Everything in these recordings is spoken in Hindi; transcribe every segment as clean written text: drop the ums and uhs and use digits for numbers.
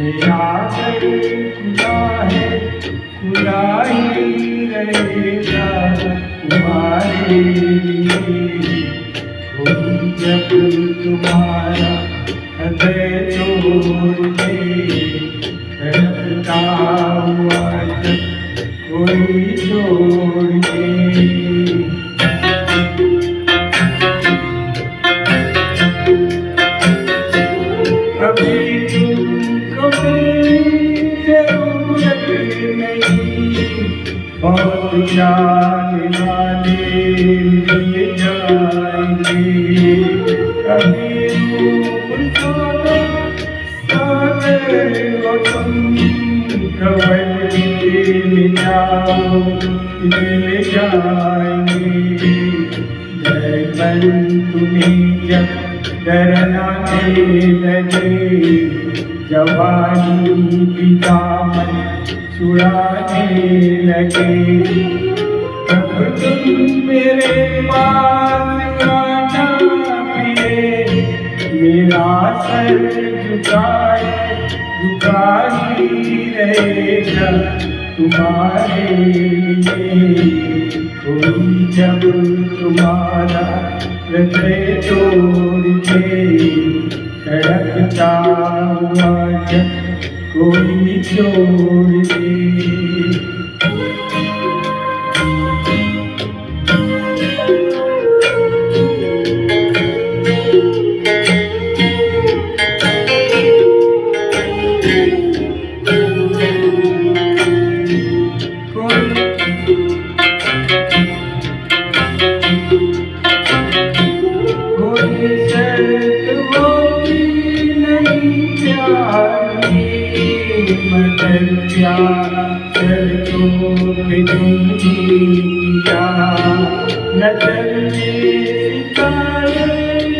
मेरा घर खुला है, खुला ही रहेगा तुम्हारे लिए। कोई जब तुम्हारा हृदय तोड़ दे, तड़पता हुआ जब कोई छोड़ दे। अभी तुमको मेरी जरूरत नहीं, बहुत जाने वाले मिल जाएंगे। कभी सागर हो तुम, कवल में जाओ मिल जाएंगे। मन तुम्हें जब डरने लगे, जवानी की दामन छुड़ाने लगे, तब तुम मेरे पास आना पिए। मेरा सर झुका ही रहेगा तुम्हारे लिए। कोई जब तुम्हारा हृदय तोड़ दे, तड़पता हुआ जब कोई छोड़ दे। मगर प्यार को किया, नजर में सितारे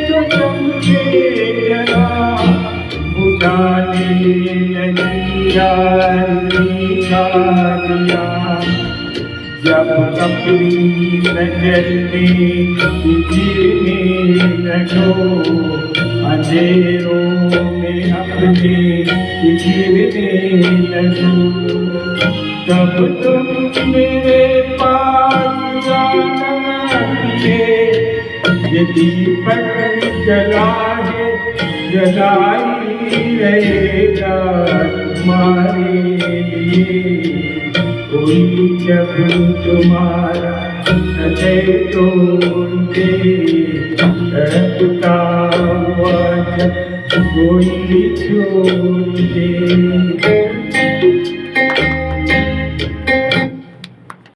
जो चमके जरा, बुझाने लगी दिया। जब अपनी नजर में गिरने लगो, अंधेरों में अपने गिरने लगो, तब तुम मेरे पास आना पिए। ये दीपक जला है, जला ही रहेगा तुम्हारे लिए। कोई जब तुम्हारा हृदय तोड़ दे, तड़पता हुआ जब कोई छोड़ दे।